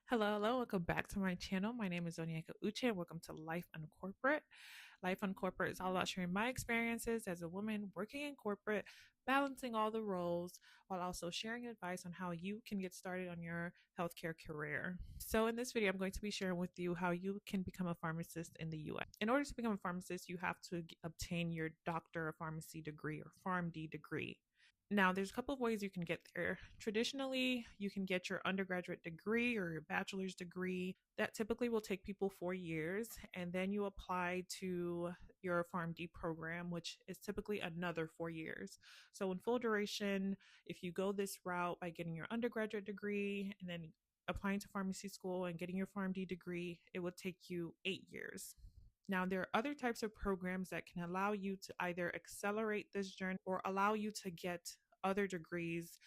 Hello, welcome back to my channel. My name is Onyeka Uche, and welcome to Life Uncorporate. Life Uncorporate is all about sharing my experiences as a woman working in corporate, balancing all the roles, while also sharing advice on how you can get started on your healthcare career. So, in this video, I'm going to be sharing with you how you can become a pharmacist in the US. In order to become a pharmacist, you have to obtain your Doctor of Pharmacy degree or Pharm.D degree. Now, there's a couple of ways you can get there. Traditionally, you can get your undergraduate degree or your bachelor's degree. That typically will take people 4 years, and then you apply to your Pharm.D program, which is typically another 4 years. So, in full duration, if you go this route by getting your undergraduate degree and then applying to pharmacy school and getting your Pharm.D degree, it would take you 8 years. Now, there are other types of programs that can allow you to either accelerate this journey or allow you to get other degrees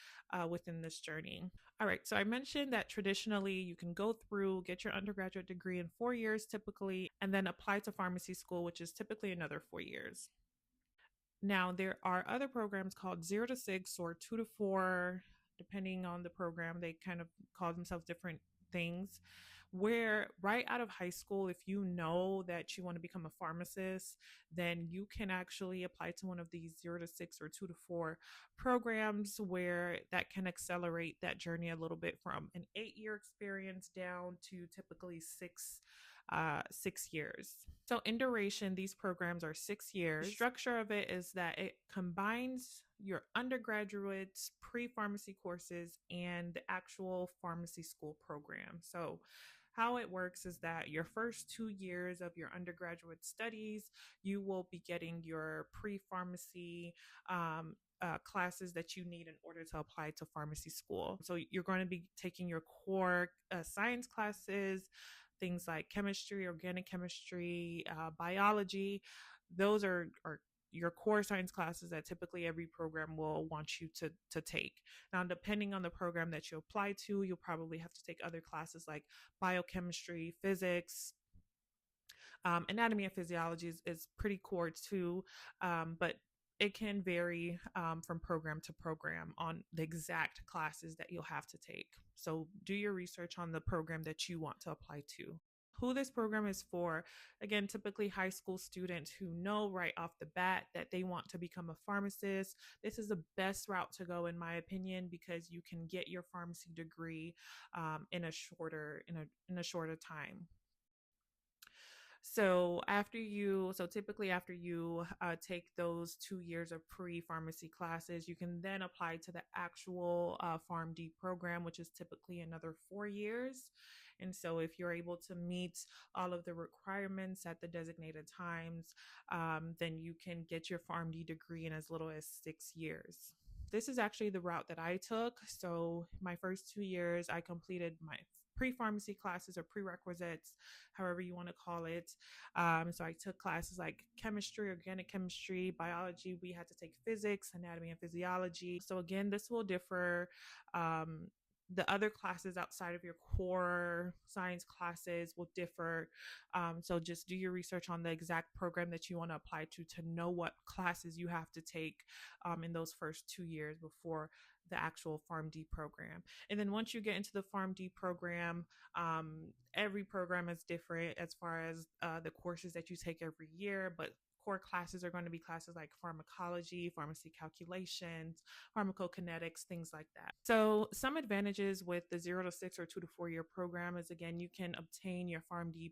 within this journey. All right, so I mentioned that traditionally you can go through, get your undergraduate degree in 4 years typically, and then apply to pharmacy school, which is typically another 4 years. Now, there are other programs called 0 to 6 or 2 to 4, depending on the program. They kind of call themselves different things, where right out of high school, if you know that you want to become a pharmacist, then you can actually apply to one of these 0 to 6 or 2 to 4 programs where that can accelerate that journey a little bit from an 8 year experience down to typically 6 years. So in duration, these programs are 6 years. The structure of it is that it combines your undergraduate pre-pharmacy courses and the actual pharmacy school program. So how it works is that your first 2 years of your undergraduate studies, you will be getting your pre-pharmacy classes that you need in order to apply to pharmacy school. So you're going to be taking your core science classes, things like chemistry, organic chemistry, biology. Those are your core science classes that typically every program will want you to take. Now, depending on the program that you apply to, you'll probably have to take other classes like biochemistry, physics, anatomy and physiology is pretty core too, but it can vary from program to program on the exact classes that you'll have to take. So do your research on the program that you want to apply to. Who this program is for, again, typically high school students who know right off the bat that they want to become a pharmacist. This is the best route to go, in my opinion, because you can get your pharmacy degree in a shorter time. So typically after you take those 2 years of pre-pharmacy classes, you can then apply to the actual Pharm.D program, which is typically another 4 years. And so if you're able to meet all of the requirements at the designated times, then you can get your Pharm.D degree in as little as 6 years. This is actually the route that I took. So my first 2 years, I completed my pre-pharmacy classes or prerequisites, however you want to call it. So I took classes like chemistry, organic chemistry, biology. We had to take physics, anatomy, and physiology. So again, this will differ. The other classes outside of your core science classes will differ. So just do your research on the exact program that you want to apply to know what classes you have to take in those first 2 years before the actual Pharm.D program. And then once you get into the Pharm.D program, every program is different as far as the courses that you take every year, but core classes are going to be classes like pharmacology, pharmacy calculations, pharmacokinetics, things like that. So some advantages with the 0 to 6 or 2 to 4 year program is, again, you can obtain your Pharm.D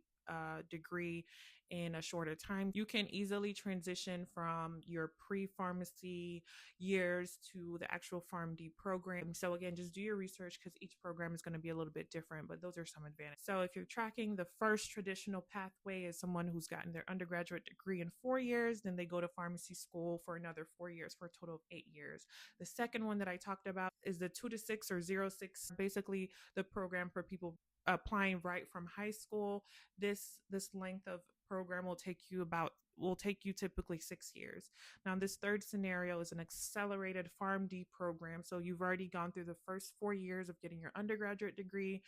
degree in a shorter time. You can easily transition from your pre-pharmacy years to the actual Pharm.D program. So again, just do your research because each program is going to be a little bit different, but those are some advantages. So if you're tracking, the first traditional pathway is someone who's gotten their undergraduate degree in 4 years, then they go to pharmacy school for another 4 years for a total of 8 years. The second one that I talked about is the 2 to 6 or 0 to 6, basically the program for people applying right from high school. This length of program will take you typically 6 years. Now, this third scenario is an accelerated Pharm.D program. So you've already gone through the first 4 years of getting your undergraduate degree,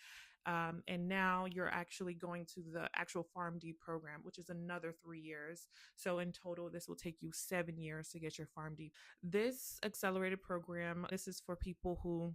and now you're actually going to the actual Pharm.D program, which is another 3 years. So in total, this will take you 7 years to get your Pharm.D. This accelerated program, this is for people who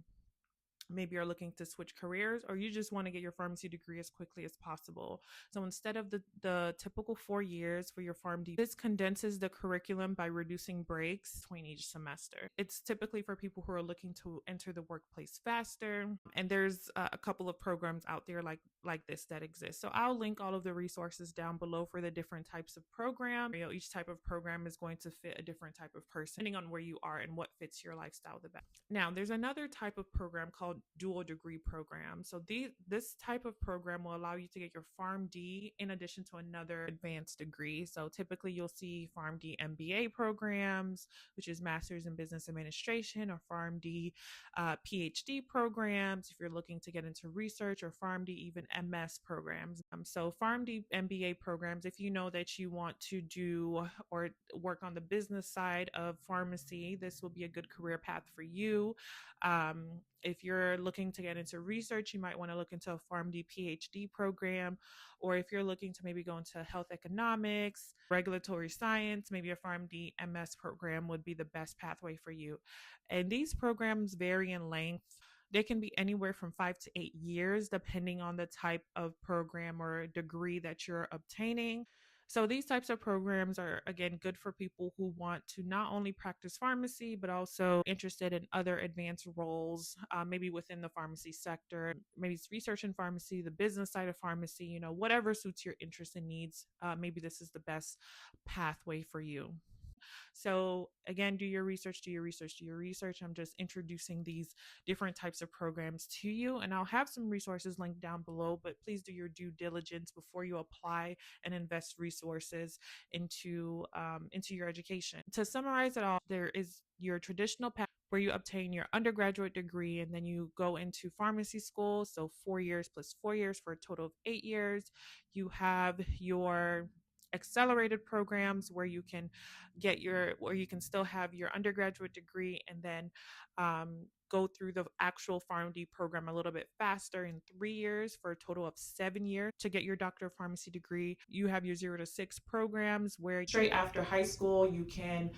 maybe you're looking to switch careers, or you just want to get your pharmacy degree as quickly as possible. So instead of the typical 4 years for your Pharm.D, this condenses the curriculum by reducing breaks between each semester. It's typically for people who are looking to enter the workplace faster, and there's a couple of programs out there like this that exist. So I'll link all of the resources down below for the different types of program. You know, each type of program is going to fit a different type of person depending on where you are and what fits your lifestyle the best. Now, there's another type of program called dual degree program. So this type of program will allow you to get your Pharm.D in addition to another advanced degree. So typically you'll see Pharm.D MBA programs, which is Master's in Business Administration, or Pharm.D PhD programs if you're looking to get into research, or Pharm.D even MS programs. So Pharm.D MBA programs, if you know that you want to do or work on the business side of pharmacy, this will be a good career path for you. If you're looking to get into research, you might want to look into a Pharm.D PhD program, or if you're looking to maybe go into health economics, regulatory science, maybe a Pharm.D MS program would be the best pathway for you. And these programs vary in length. They can be anywhere from 5 to 8 years, depending on the type of program or degree that you're obtaining. So these types of programs are, again, good for people who want to not only practice pharmacy, but also interested in other advanced roles, maybe within the pharmacy sector, maybe it's research in pharmacy, the business side of pharmacy, you know, whatever suits your interests and needs. Maybe this is the best pathway for you. So again, do your research, do your research, do your research. I'm just introducing these different types of programs to you, and I'll have some resources linked down below, but please do your due diligence before you apply and invest resources into your education. To summarize it all, there is your traditional path where you obtain your undergraduate degree and then you go into pharmacy school. So 4 years plus 4 years for a total of 8 years. You have your accelerated programs where you can still have your undergraduate degree and then go through the actual Pharm.D program a little bit faster in 3 years for a total of 7 years to get your Doctor of Pharmacy degree. You have your 0 to 6 programs where straight after high school you can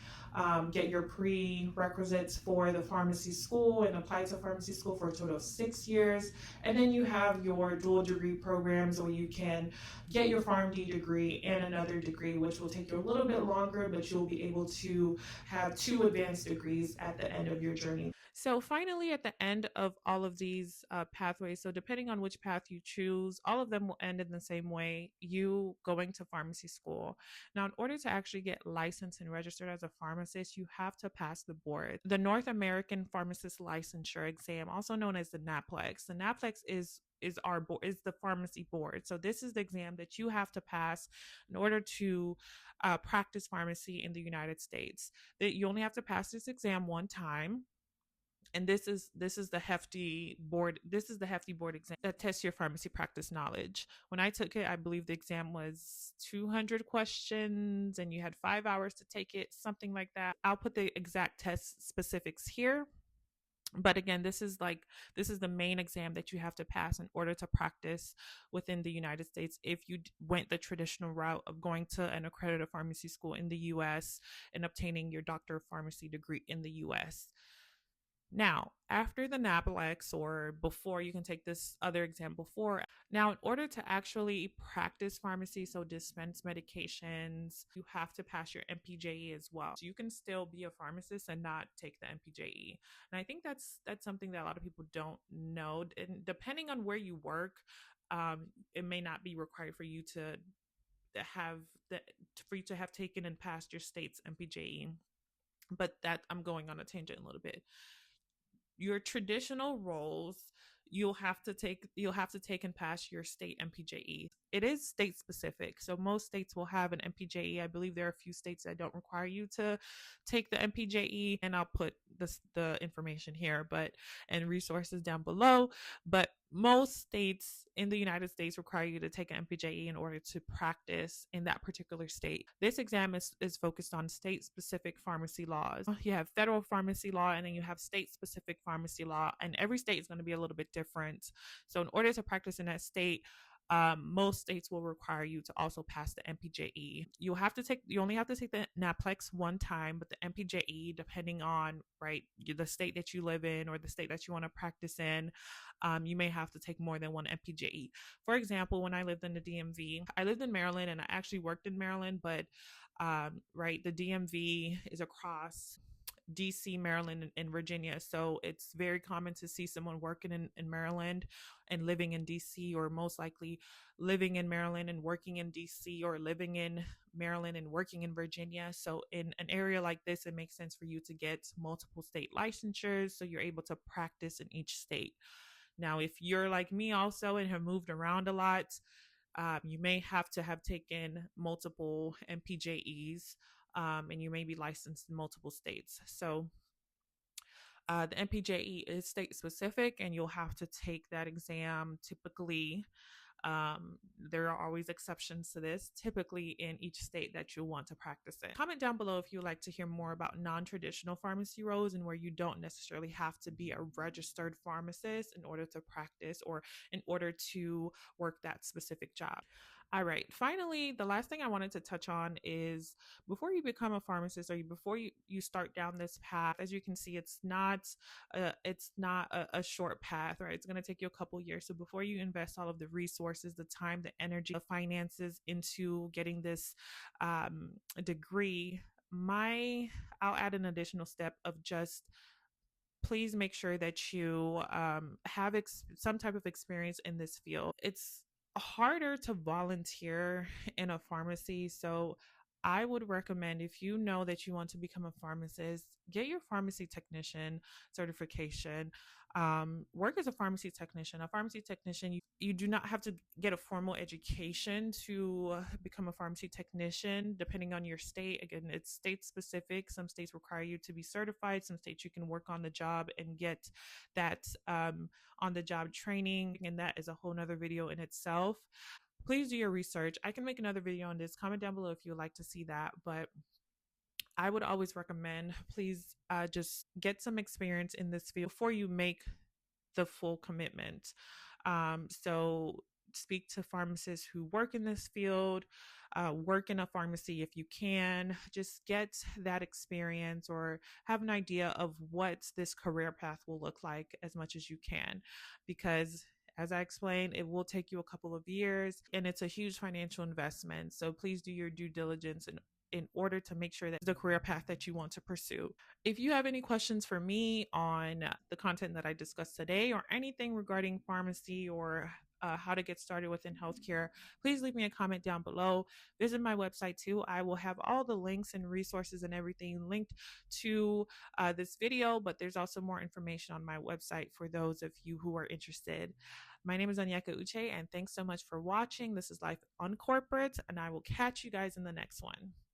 get your prerequisites for the pharmacy school and apply to pharmacy school for a total of 6 years. And then you have your dual degree programs where you can get your Pharm.D degree and another degree, which will take you a little bit longer, but you'll be able to have 2 advanced degrees at the end of your journey. So finally, at the end of all of these pathways, so depending on which path you choose, all of them will end in the same way, you going to pharmacy school. Now, in order to actually get licensed and registered as a pharmacist, you have to pass the board, the North American Pharmacist Licensure exam, also known as the NAPLEX. The NAPLEX is the pharmacy board. So this is the exam that you have to pass in order to practice pharmacy in the United States. That you only have to pass this exam one time. And this is the hefty board. This is the hefty board exam that tests your pharmacy practice knowledge. When I took it, I believe the exam was 200 questions and you had 5 hours to take it, something like that. I'll put the exact test specifics here. But again, this is the main exam that you have to pass in order to practice within the United States if you went the traditional route of going to an accredited pharmacy school in the US and obtaining your Doctor of Pharmacy degree in the US. Now, after the NAPLEX, or before, you can take this other exam before. Now, in order to actually practice pharmacy, so dispense medications, you have to pass your MPJE as well. So you can still be a pharmacist and not take the MPJE. And I think that's something that a lot of people don't know. And depending on where you work, it may not be required for you to have taken and passed your state's MPJE. But that, I'm going on a tangent a little bit. Your traditional roles, you'll have to take and pass your state MPJE. It is state specific, so most states will have an MPJE. I believe there are a few states that don't require you to take the MPJE, and I'll put the information here, and resources down below. But most states in the United States require you to take an MPJE in order to practice in that particular state. This exam is focused on state-specific pharmacy laws. You have federal pharmacy law, and then you have state-specific pharmacy law, and every state is going to be a little bit different. So in order to practice in that state, most states will require you to also pass the MPJE. You only have to take the NAPLEX one time, but the MPJE, depending on right the state that you live in or the state that you want to practice in, you may have to take more than one MPJE. For example, when I lived in the DMV, I lived in Maryland and I actually worked in Maryland, but right, the DMV is across DC, Maryland, and Virginia. So it's very common to see someone working in Maryland and living in DC, or most likely living in Maryland and working in DC, or living in Maryland and working in Virginia. So in an area like this, it makes sense for you to get multiple state licensures so you're able to practice in each state. Now, if you're like me also and have moved around a lot, you may have to have taken multiple MPJEs, and you may be licensed in multiple states. So the MPJE is state specific, and you'll have to take that exam typically. There are always exceptions to this, typically in each state that you want to practice in. Comment down below if you'd like to hear more about non-traditional pharmacy roles and where you don't necessarily have to be a registered pharmacist in order to practice or in order to work that specific job. All right. Finally, the last thing I wanted to touch on is before you become a pharmacist, or before you start down this path, as you can see, it's not a short path, right? It's going to take you a couple years. So before you invest all of the resources, the time, the energy, the finances into getting this degree, I'll add an additional step of just please make sure that you have some type of experience in this field. It's harder to volunteer in a pharmacy. So I would recommend, if you know that you want to become a pharmacist, get your pharmacy technician certification. Work as a pharmacy technician. A pharmacy technician, you do not have to get a formal education to become a pharmacy technician, depending on your state. Again, it's state specific. Some states require you to be certified. Some states you can work on the job and get that on the job training. And that is a whole nother video in itself. Please do your research. I can make another video on this. Comment down below if you would like to see that. But I would always recommend, please just get some experience in this field before you make the full commitment. So speak to pharmacists who work in this field, work in a pharmacy if you can. Just get that experience or have an idea of what this career path will look like as much as you can, because as I explained, it will take you a couple of years and it's a huge financial investment. So please do your due diligence in order to make sure that the career path that you want to pursue. If you have any questions for me on the content that I discussed today, or anything regarding pharmacy or how to get started within healthcare, please leave me a comment down below. Visit my website too. I will have all the links and resources and everything linked to this video, but there's also more information on my website for those of you who are interested. My name is Anyeka Uche, and thanks so much for watching. This is Life on Corporate, and I will catch you guys in the next one.